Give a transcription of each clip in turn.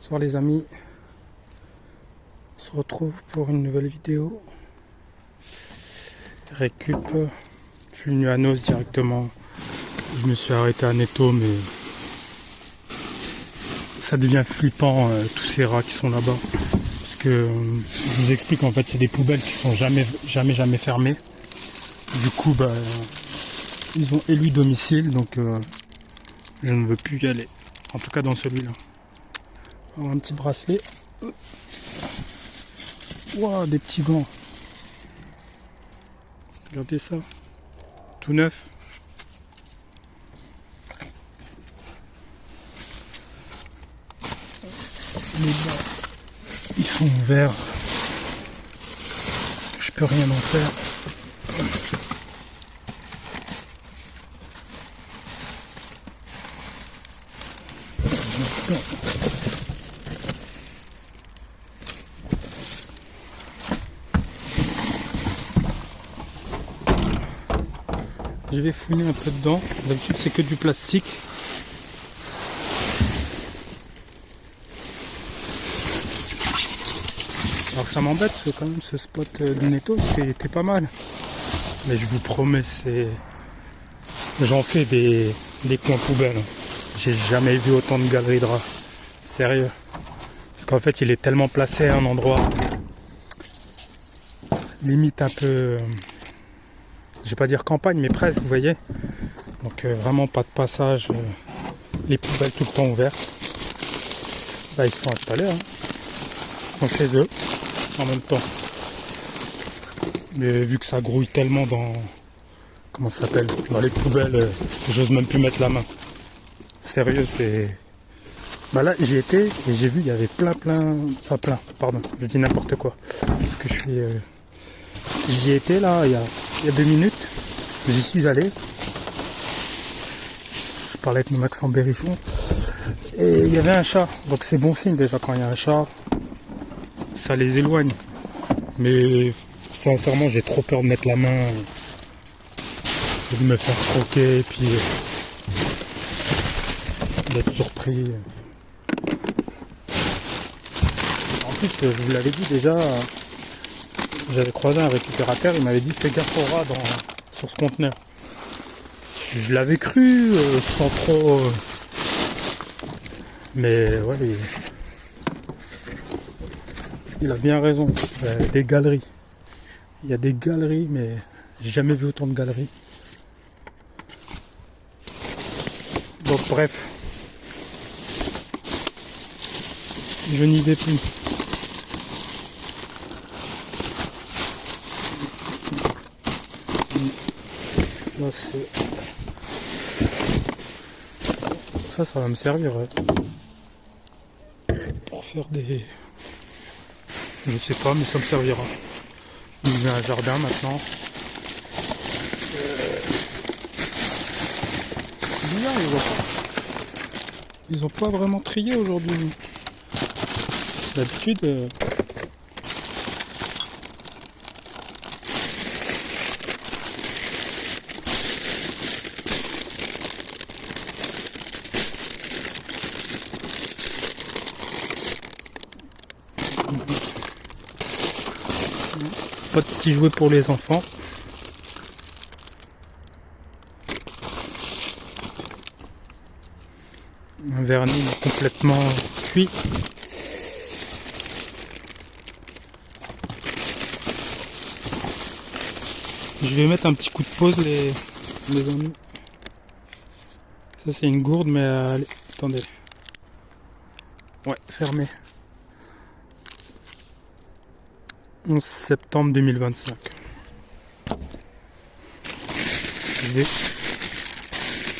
Bonsoir les amis, on se retrouve pour une nouvelle vidéo. Récup, je suis venu à Nos directement. Je me suis arrêté à Netto, mais ça devient flippant tous ces rats qui sont là-bas. Parce que je vous explique, en fait c'est des poubelles qui sont jamais fermées. Du coup ils ont élu domicile, donc je ne veux plus y aller. En tout cas dans celui-là. Un petit bracelet. Waouh, des petits gants. Regardez ça. Tout neuf. Les bas, ils sont ouverts. Je peux rien en faire. Je vais fouiner un peu dedans. D'habitude c'est que du plastique. Alors ça m'embête parce que quand même ce spot du Netto était pas mal. Mais je vous promets, j'en fais des coins poubelles. J'ai jamais vu autant de galeries de rats. Sérieux. Parce qu'en fait il est tellement placé à un endroit limite un peu, je vais pas dire campagne, mais presque, vous voyez. Donc vraiment pas de passage, les poubelles tout le temps ouvertes. Là ils sont installés, hein. Ils sont chez eux en même temps. Mais vu que ça grouille tellement dans, comment ça s'appelle, dans les poubelles, j'ose même plus mettre la main. Sérieux, c'est... Bah là j'y étais et j'ai vu il y avait plein, pardon, je dis n'importe quoi. Parce que j'y étais là il y a 2 minutes, j'y suis allé. Je parlais avec mon accent berrichon. Et il y avait un chat, donc c'est bon signe déjà quand il y a un chat, ça les éloigne. Mais sincèrement j'ai trop peur de mettre la main, de me faire croquer et puis d'être surpris. En plus je vous l'avais dit déjà, j'avais croisé un récupérateur, il m'avait dit fais gaffe aux rats sur ce conteneur. Je l'avais cru sans trop... mais ouais, il a bien raison. Il y a des galeries. Il y a des galeries, mais j'ai jamais vu autant de galeries. Donc bref, je n'y vais plus. Là, ça va me servir, ouais. Pour faire des... Je sais pas, mais ça me servira. Il y a un jardin maintenant. Bizarre, ils ont pas vraiment trié aujourd'hui. D'habitude... Pas de petits jouets pour les enfants. Un vernis complètement cuit. Je vais mettre un petit coup de pause les amis. Ça c'est une gourde, mais allez, attendez. Ouais, fermé. 11 septembre 2025.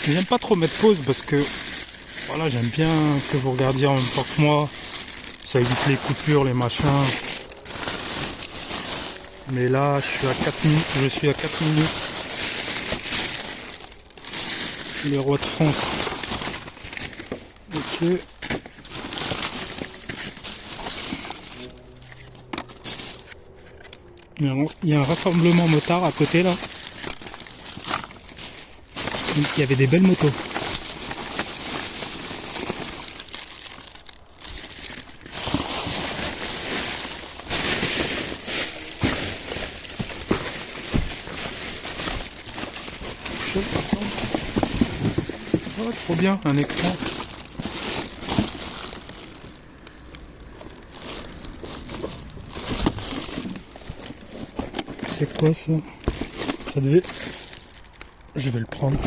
J'aime pas trop mettre pause parce que voilà, j'aime bien que vous regardiez en même temps que moi. Ça évite les coupures, les machins. Mais là, je suis à 4 minutes. Je suis à 4 minutes. Les rois de France. Ok. Il y a un rassemblement motard à côté là. Donc, il y avait des belles motos. chose par contre. Oh, trop bien, un écran. C'est quoi ça? Ça devait... Je vais le prendre.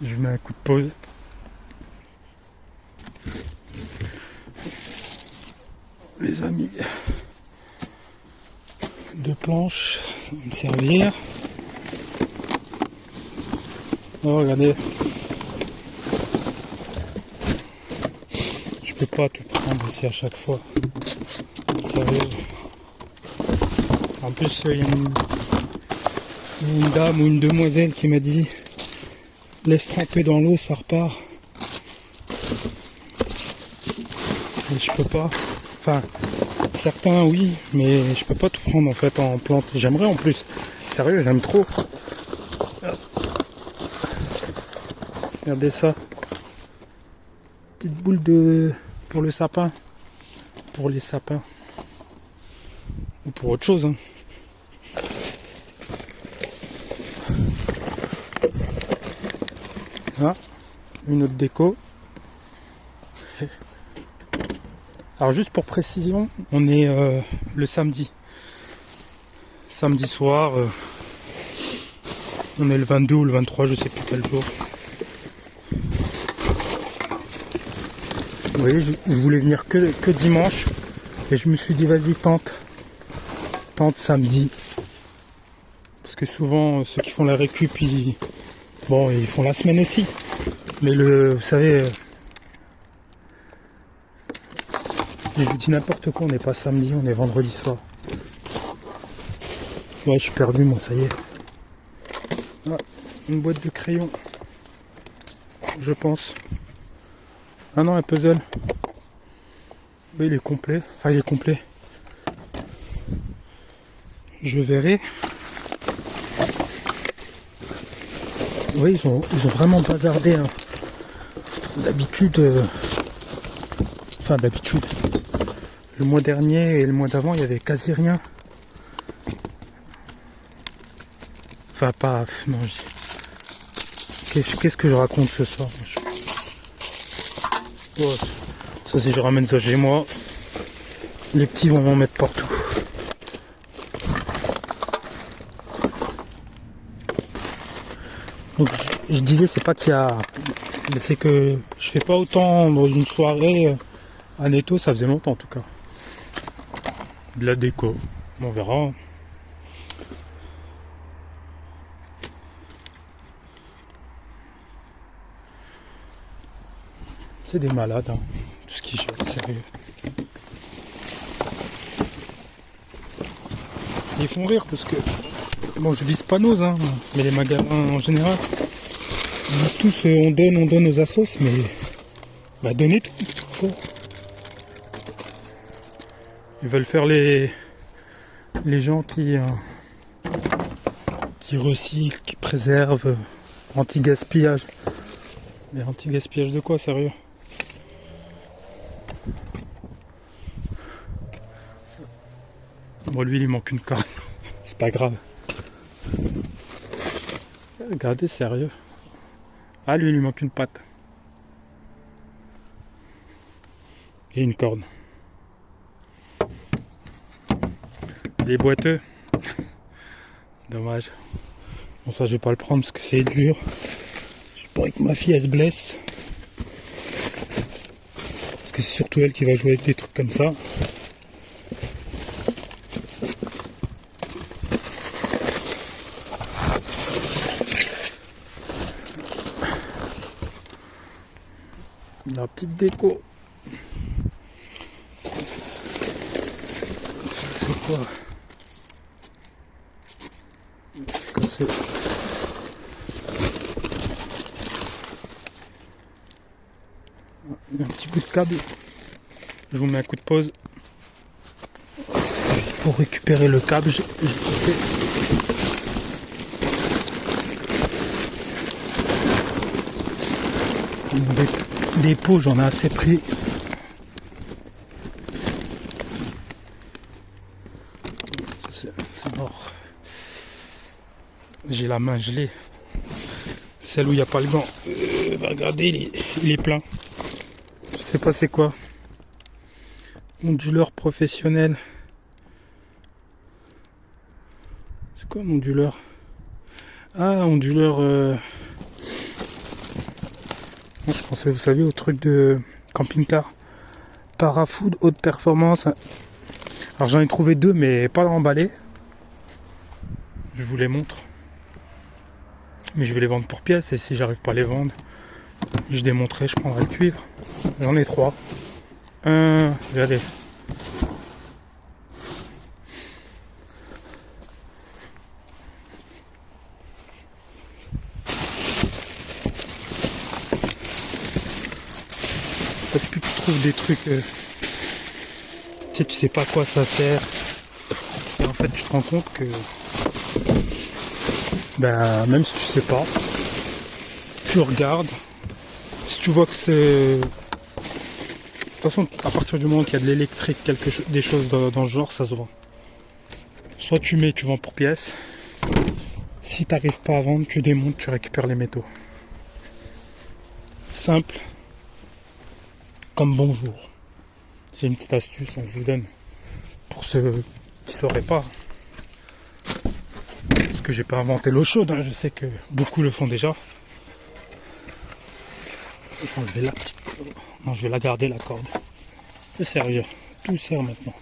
Je mets un coup de pause. Les amis, deux planches, ça va me servir. Oh, regardez. Je peux pas tout prendre ici à chaque fois. Sérieux. En plus, il y a une dame ou une demoiselle qui m'a dit laisse tremper dans l'eau, ça repart. Et je peux pas. Enfin, certains oui, mais je peux pas tout prendre en fait en plante. J'aimerais en plus. Sérieux, j'aime trop. Regardez ça. Petite boule de... pour le sapin. Pour les sapins. Ou pour autre chose. Hein. Ah, une autre déco. Alors juste pour précision, on est le samedi. Samedi soir. On est le 22 ou le 23, je sais plus quel jour. Vous voyez, je voulais venir que dimanche. Et je me suis dit, vas-y, tente samedi. Parce que souvent, ceux qui font la récup, ils font la semaine aussi. Mais vous savez, je vous dis n'importe quoi, on n'est pas samedi, on est vendredi soir. Ouais, je suis perdu, moi, ça y est. Ah, une boîte de crayons. Je pense. Ah non, un puzzle. Oui, il est complet. Enfin, il est complet. Je verrai. Oui, ils ont vraiment bazardé. Hein. D'habitude, le mois dernier et le mois d'avant, il y avait quasi rien. Enfin, pas... Non, qu'est-ce que je raconte ce soir? Oh, ça, si je ramène ça chez moi, les petits vont m'en mettre partout. Donc, je disais, c'est pas qu'il y a... C'est que je fais pas autant dans une soirée à Netto, ça faisait longtemps en tout cas. De la déco, on verra. C'est des malades, hein, tout ce qu'ils jettent, sérieux. Ils font rire parce que, bon, je vise pas nos, hein, mais les magasins en général, ils disent tous on donne aux assos, mais bah donnez tout. Quoi. Ils veulent faire les gens qui recyclent, qui préservent, anti-gaspillage. Mais anti-gaspillage de quoi, sérieux? Bon, lui, il lui manque une corne. C'est pas grave. Regardez, sérieux. Ah, lui, il lui manque une patte. Et une corne. Les boiteux. Dommage. Bon, ça, je vais pas le prendre parce que c'est dur. J'ai pas envie que ma fille, elle se blesse. Parce que c'est surtout elle qui va jouer avec des trucs comme ça. La petite déco. C'est quoi? C'est cassé. Un petit bout de câble. Je vous mets un coup de pause. Juste pour récupérer le câble, j'ai coupé. Des pots, j'en ai assez pris. C'est mort. la main gelée. Celle où il n'y a pas le gant. Regardez, il est plein. Je sais pas c'est quoi. Onduleur professionnel. C'est quoi un onduleur? Ah, onduleur... Moi, je pensais, vous savez, au truc de camping-car. Parafood haute performance. Alors j'en ai trouvé 2, mais pas emballés. Je vous les montre. Mais je vais les vendre pour pièces, et si j'arrive pas à les vendre, je démonterai, je prendrai le cuivre. J'en ai 3. Regardez. Plus tu trouves des trucs, tu sais pas à quoi ça sert. Et en fait, tu te rends compte que, même si tu sais pas, tu regardes. Si tu vois que c'est... De toute façon, à partir du moment qu'il y a de l'électrique, des choses dans ce genre, ça se vend. Soit tu vends pour pièces. Si tu n'arrives pas à vendre, tu démontes, tu récupères les métaux. Simple. Comme bonjour. C'est une petite astuce que je vous donne. Pour ceux qui ne sauraient pas. Parce que j'ai pas inventé l'eau chaude. Je sais que beaucoup le font déjà. Je vais enlever la petite... Non, je vais la garder, la corde. C'est sérieux. Tout sert maintenant.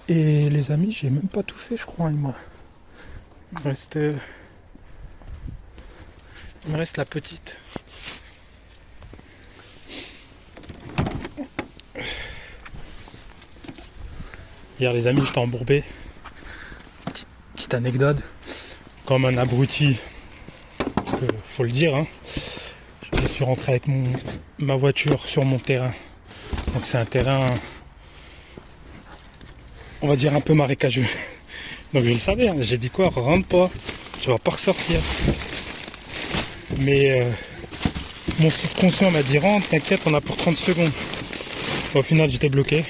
Et les amis, j'ai même pas tout fait, je crois, moi. Il me reste la petite. Hier, les amis, j'étais embourbé. Petite anecdote. Comme un abruti. Parce que, faut le dire, hein. Je suis rentré avec ma voiture sur mon terrain. Donc c'est un terrain, on va dire, un peu marécageux. Donc je le savais, hein. J'ai dit quoi, rentre pas, tu vas pas ressortir. Mais mon subconscient m'a dit rentre, t'inquiète, on a pour 30 secondes. Au final j'étais bloqué.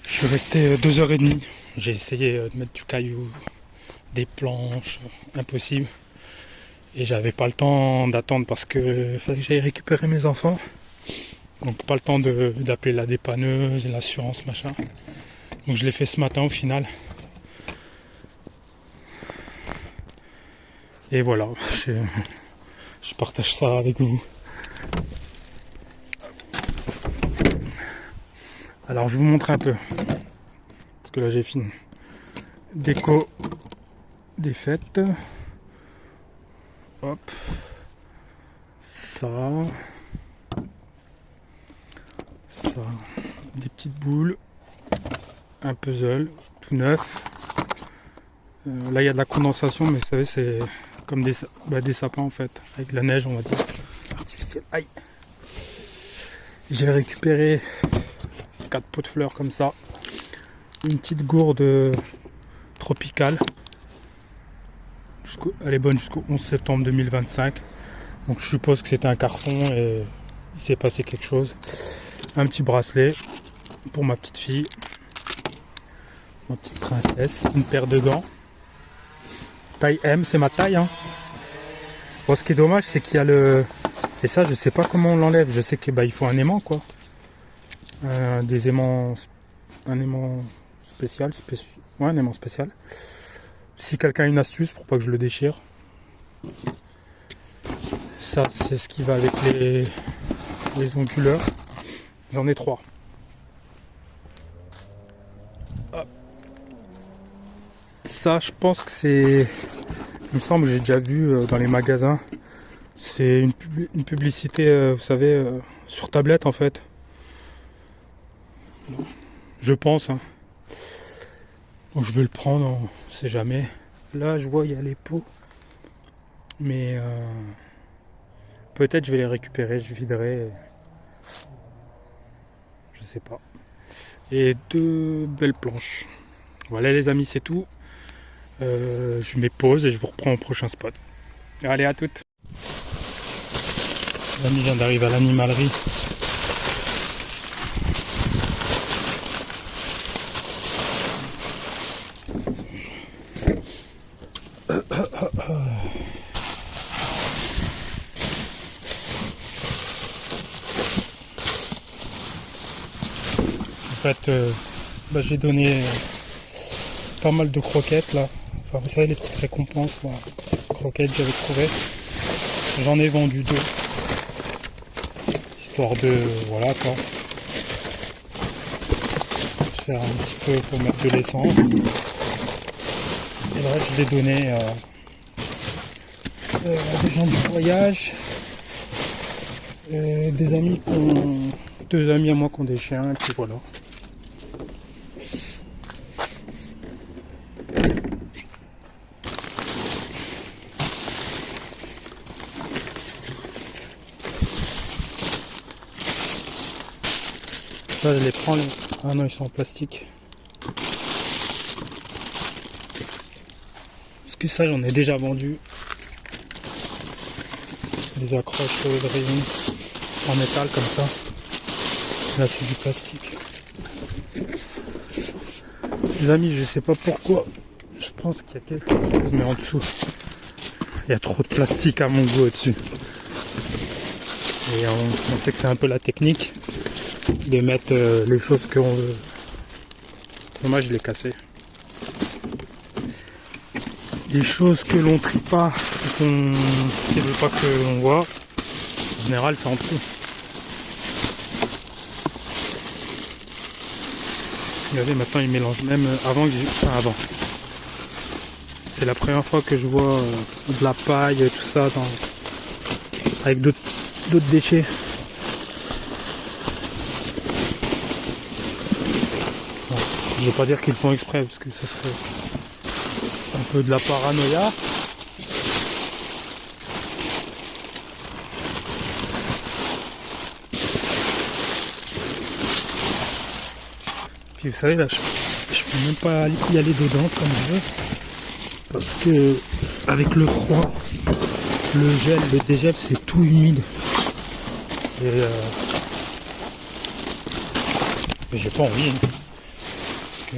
Je suis resté 2h30. J'ai essayé de mettre du caillou, des planches, impossible. Et j'avais pas le temps d'attendre parce que fallait que j'aille récupérer mes enfants. Donc pas le temps d'appeler la dépanneuse et l'assurance, machin. Donc je l'ai fait ce matin au final. Et voilà, je partage ça avec vous. Alors je vous montre un peu. Parce que là j'ai fini. Déco des fêtes. Hop. Ça. Des petites boules. Un puzzle tout neuf. Là il y a de la condensation, mais vous savez c'est comme des sapins en fait, avec de la neige on va dire, artificielle. Aïe. J'ai récupéré 4 pots de fleurs comme ça. Une petite gourde tropicale. Elle est bonne jusqu'au 11 septembre 2025. Donc je suppose que c'était un carton et il s'est passé quelque chose. Un petit bracelet pour ma petite fille. Ma petite princesse. Une paire de gants. Taille M, c'est ma taille. Hein. Bon, ce qui est dommage, c'est qu'il y a le... Et ça, je sais pas comment on l'enlève. Je sais qu'il faut un aimant, quoi. Des aimants... Un aimant spécial. Ouais, un aimant spécial. Si quelqu'un a une astuce pour pas que je le déchire. Ça, c'est ce qui va avec les onduleurs. J'en ai 3. Hop. Ça, je pense que c'est... Il me semble que j'ai déjà vu dans les magasins. C'est une publicité, vous savez, sur tablette en fait. Je pense. Hein. Donc je vais le prendre, on sait jamais. Là, je vois, il y a les pots. Mais peut-être je vais les récupérer, je viderai. Je sais pas. Et 2 belles planches. Voilà les amis, c'est tout. Je mets pause et je vous reprends au prochain spot. Allez, à toutes. L'ami vient d'arriver à l'animalerie. En fait, j'ai donné pas mal de croquettes là. Enfin, vous savez, les petites récompenses, là. Croquettes que j'avais trouvé. J'en ai vendu 2. Histoire de, voilà quoi. Faire un petit peu pour mettre de l'essence. Et le reste, je l'ai donné à des gens du voyage. Des amis qui ont... 2 amis à moi qui ont des chiens, et puis voilà. Ça, je les prends. Ah non, ils sont en plastique. Parce que ça, j'en ai déjà vendu. Des accroches de résine en métal comme ça. Là, c'est du plastique. Les amis, je sais pas pourquoi. Je pense qu'il y a quelque chose, mais en dessous, il y a trop de plastique à mon goût au-dessus. Et on sait que c'est un peu la technique de mettre les choses qu'on veut. Dommage, je l'ai cassé. Les choses que l'on trie pas, qui ne veut pas que l'on voit, en général, c'est en dessous. Regardez, maintenant ils mélangent même avant. C'est la première fois que je vois de la paille, tout ça, avec d'autres déchets. Bon, je ne vais pas dire qu'ils le font exprès, parce que ce serait un peu de la paranoïa. Puis vous savez, là, je peux même pas y aller dedans comme je veux. Parce que avec le froid, le gel, le dégel, c'est tout humide. Et mais j'ai pas envie. Hein, parce que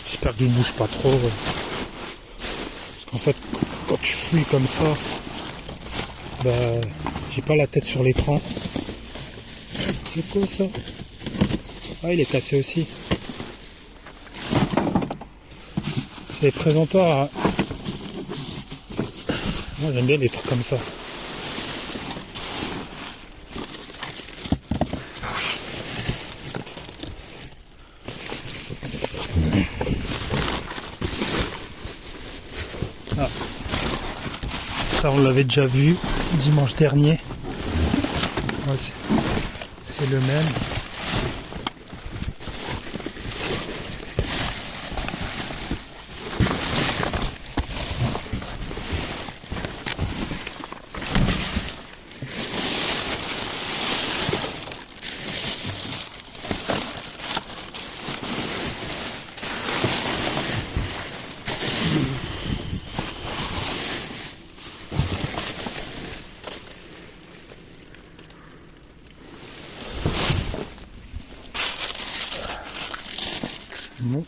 j'espère qu'il bouge pas trop. Parce qu'en fait, quand tu fouilles comme ça, j'ai pas la tête sur l'écran. C'est quoi ça? Ah, il est cassé aussi. C'est les présentoirs. Moi j'aime bien les trucs comme ça. Ah. Ça on l'avait déjà vu dimanche dernier. Ouais, c'est le même. Bon,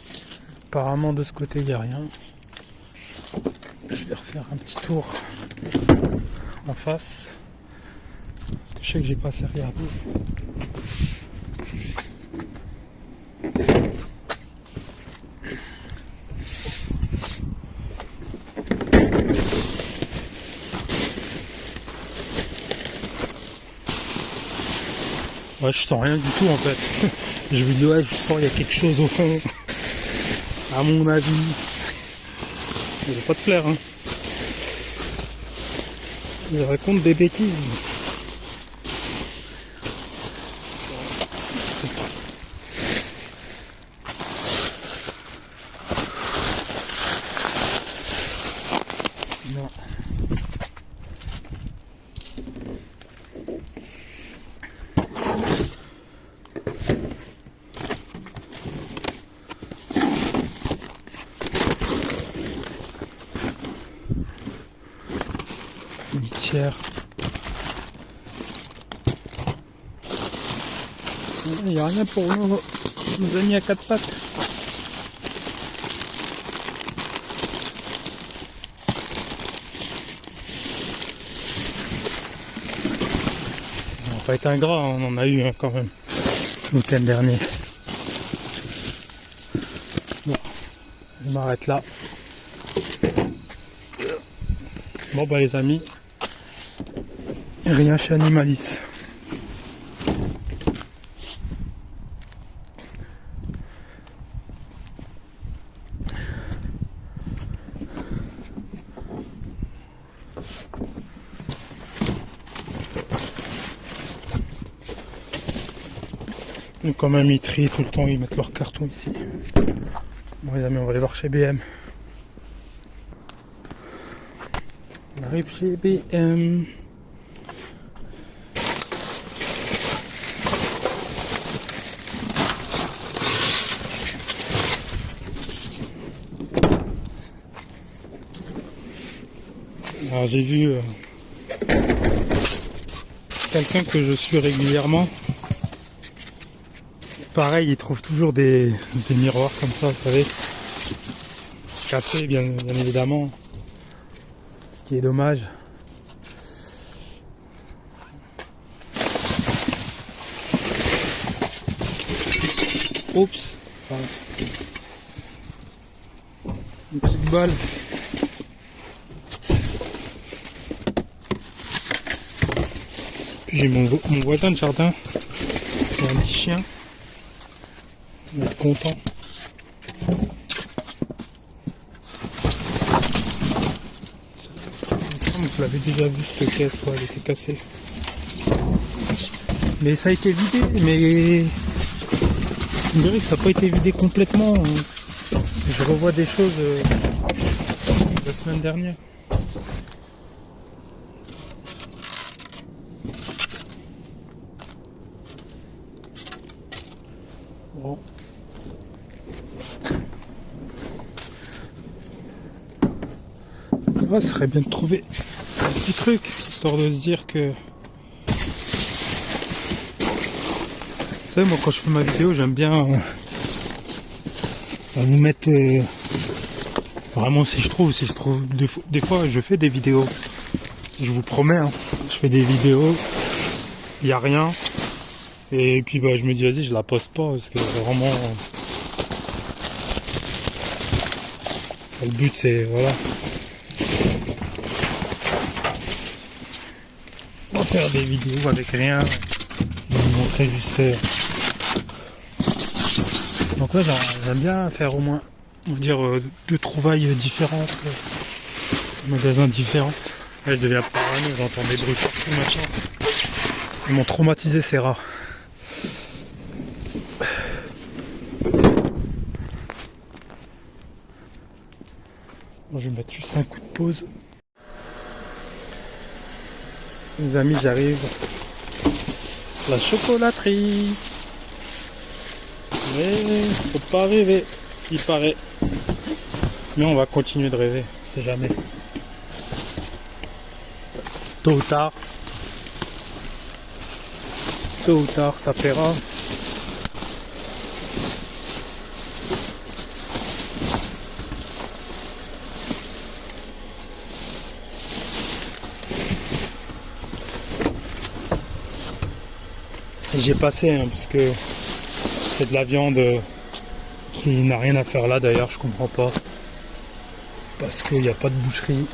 apparemment de ce côté il n'y a rien. Je vais refaire un petit tour en face. Parce que je sais que j'ai pas assez regardé. Ouais, je sens rien du tout en fait. Je me dis ouais, je sens il y a quelque chose au fond. À mon avis. Il va pas te plaire, hein. Je raconte des bêtises. Non. Litière. Il n'y a rien pour nos amis à quatre pattes. On n'a pas été ingrat, on en a eu quand même le week-end dernier. Bon, je m'arrête là. Bon bah les amis, rien chez Animalis. Donc quand même ils trient tout le temps, ils mettent leurs cartons ici. Bon les amis, on va aller voir chez BM. On arrive chez BM. Alors j'ai vu quelqu'un que je suis régulièrement. Pareil, il trouve toujours des miroirs comme ça, vous savez, cassés bien évidemment. Ce qui est dommage. Oups, voilà. Une petite balle. Puis j'ai mon voisin de jardin, qui a un petit chien. Il va être content. Il me semble que je l'avais déjà vu cette caisse, ouais, elle était cassée. Mais ça a été vidé, mais on dirait que ça n'a pas été vidé complètement. Je revois des choses la semaine dernière. Bon. Ouais, ce serait bien de trouver un petit truc, histoire de se dire que... Vous savez, moi quand je fais ma vidéo, j'aime bien vous mettre... vraiment si je trouve, des fois je fais des vidéos, je vous promets, hein, je fais des vidéos, il n'y a rien, et puis bah, je me dis vas-y je la poste pas, parce que vraiment... le but c'est, voilà... On va faire des vidéos avec rien, je vais vous montrer juste... Donc ouais, j'aime bien faire au moins, on va dire, deux trouvailles différentes, magasins différents. Là, je deviens parano, j'entends des bruits partout, machin. Ils m'ont traumatisé ces rats. Bon, je vais mettre juste un coup de pause. Les amis, j'arrive. La chocolaterie. Mais faut pas rêver, il paraît. Mais on va continuer de rêver, on sait jamais. Tôt ou tard, ça paiera. Et j'ai passé, hein, parce que c'est de la viande qui n'a rien à faire là d'ailleurs, je comprends pas. Parce qu'il n'y a pas de boucherie.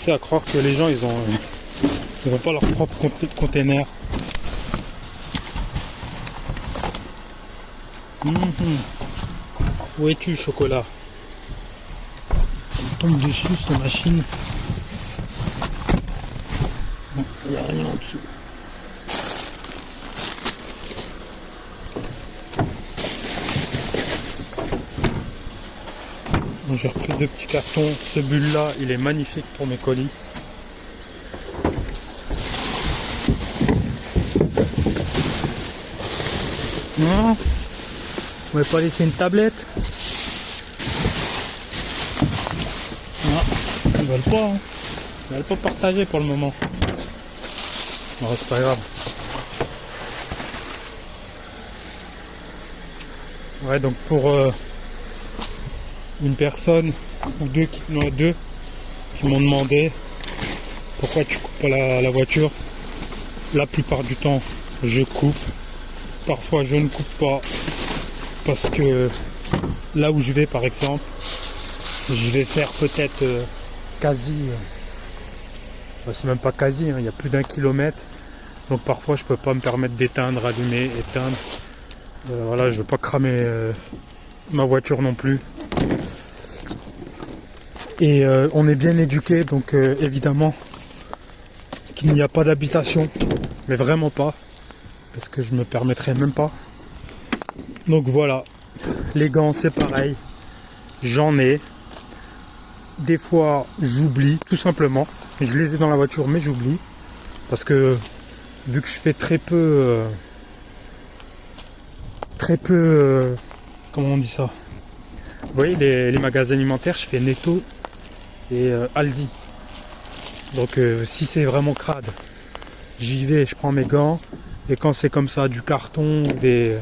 C'est à croire que les gens ils ont pas leur propre container. Où es-tu, chocolat? On tombe dessus cette machine. Bon, il n'y a rien en dessous. Bon, j'ai repris deux petits cartons. Ce bulle là, il est magnifique pour mes colis. Non, vous m'avez pas laissé une tablette? Non, ils veulent pas. Hein. Ils veulent pas partager pour le moment. Non, c'est pas grave. Ouais, donc pour une personne ou deux qui m'ont demandé pourquoi tu coupes pas la voiture. La plupart du temps, je coupe. Parfois, je ne coupe pas parce que là où je vais, par exemple, je vais faire peut-être quasi, c'est même pas quasi, hein, il y a plus d'1 kilomètre. Donc parfois, je peux pas me permettre d'éteindre, allumer, éteindre. Voilà, je veux pas cramer ma voiture non plus. Et on est bien éduqué, donc évidemment qu'il n'y a pas d'habitation, mais vraiment pas, parce que je me permettrais même pas. Donc voilà, les gants c'est pareil, j'en ai. Des fois j'oublie, tout simplement. Je les ai dans la voiture, mais j'oublie, parce que vu que je fais très peu, comment on dit ça? Vous voyez les magasins alimentaires, je fais Netto et Aldi. Donc si c'est vraiment crade, j'y vais, je prends mes gants. Et quand c'est comme ça, du carton, des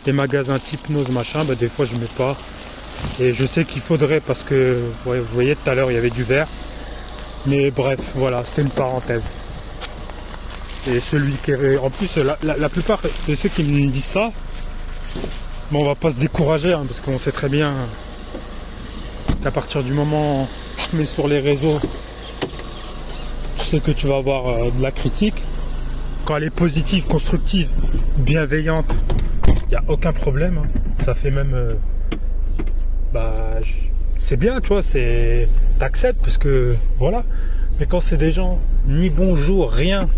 magasins type Nose machin, bah, des fois je mets pas. Et je sais qu'il faudrait parce que, ouais, vous voyez tout à l'heure il y avait du verre. Mais bref, voilà, c'était une parenthèse. Et celui qui est... En plus, la plupart de ceux qui me disent ça, bon, on va pas se décourager, hein, parce qu'on sait très bien qu'à partir du moment où tu te mets sur les réseaux, tu sais que tu vas avoir de la critique. Quand elle est positive, constructive, bienveillante, il n'y a aucun problème. Hein. Ça fait même... c'est bien, tu vois, t'acceptes parce que... Voilà. Mais quand c'est des gens, ni bonjour, rien.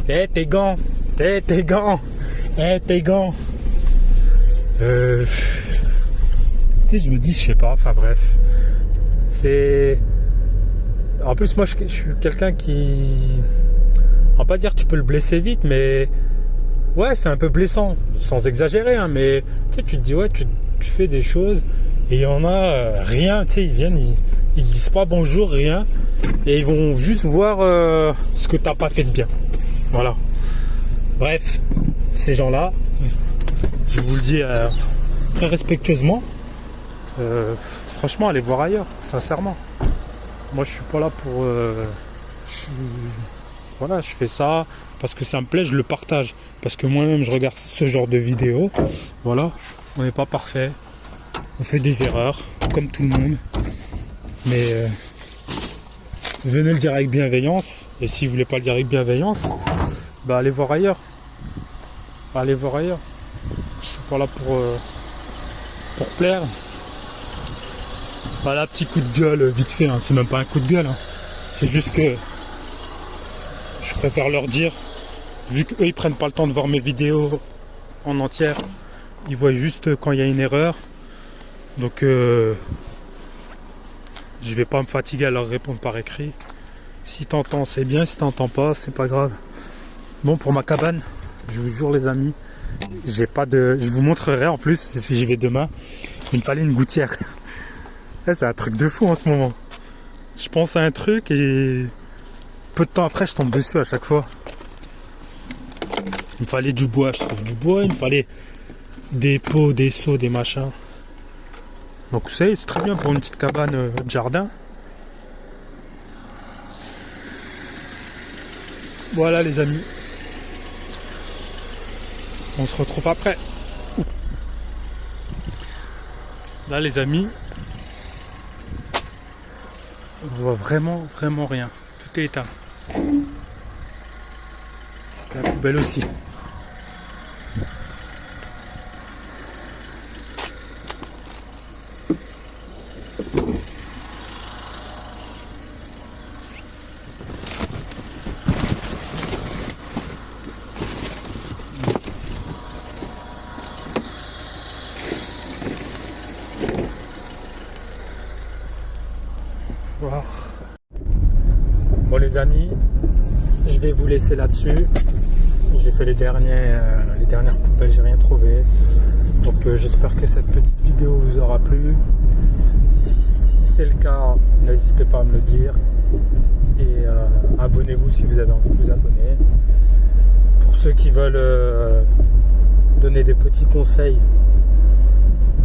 Tes gants. Tes gants. Tes gants. Tu sais, je me dis, je sais pas, enfin bref. C'est... En plus, moi, je suis quelqu'un qui... On va pas dire que tu peux le blesser vite, mais... Ouais, c'est un peu blessant, sans exagérer, hein, mais... Tu sais, tu te dis, ouais, tu fais des choses, et il y en a rien, tu sais, ils viennent, ils disent pas bonjour, rien, et ils vont juste voir ce que t'as pas fait de bien. Voilà. Bref, ces gens-là, je vous le dis très respectueusement, franchement, allez voir ailleurs, sincèrement. Moi, je suis pas là pour... Voilà, je fais ça parce que ça me plaît, je le partage. Parce que moi-même, je regarde ce genre de vidéos. Voilà, on n'est pas parfait. On fait des erreurs, comme tout le monde. Mais venez le dire avec bienveillance. Et si vous voulez pas le dire avec bienveillance, bah allez voir ailleurs. Allez voir ailleurs. Je suis pas là pour plaire. Voilà, petit coup de gueule vite fait. Hein. C'est même pas un coup de gueule. Hein. C'est juste que je préfère leur dire, vu qu'eux ils prennent pas le temps de voir mes vidéos en entière, ils voient juste quand il y a une erreur. Donc je vais pas me fatiguer à leur répondre par écrit. Si t'entends c'est bien, si t'entends pas c'est pas grave. Bon, pour ma cabane, je vous jure les amis, j'ai pas de... Je vous montrerai en plus si j'y vais demain. Il me fallait une gouttière. C'est un truc de fou en ce moment. Je pense à un truc et peu de temps après je tombe dessus à chaque fois. Il me fallait du bois, je trouve du bois, il me fallait des pots, des seaux, des machins. Donc vous savez, c'est très bien pour une petite cabane de jardin. Voilà les amis. On se retrouve après. Là les amis, on voit vraiment rien. Tout est éteint. La poubelle aussi. Bon les amis, je vais vous laisser là-dessus. J'ai fait les dernières poubelles, j'ai rien trouvé. Donc j'espère que cette petite vidéo vous aura plu. Si c'est le cas, n'hésitez pas à me le dire. Et abonnez-vous si vous avez envie de vous abonner. Pour ceux qui veulent donner des petits conseils,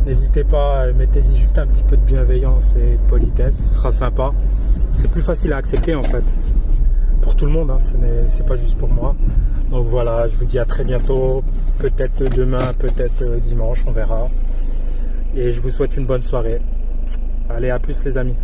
n'hésitez pas, mettez-y juste un petit peu de bienveillance et de politesse, ce sera sympa. C'est plus facile à accepter en fait. Pour tout le monde, hein, c'est pas juste pour moi. Donc voilà, je vous dis à très bientôt, peut-être demain, peut-être dimanche, on verra. Et je vous souhaite une bonne soirée. Allez, à plus les amis.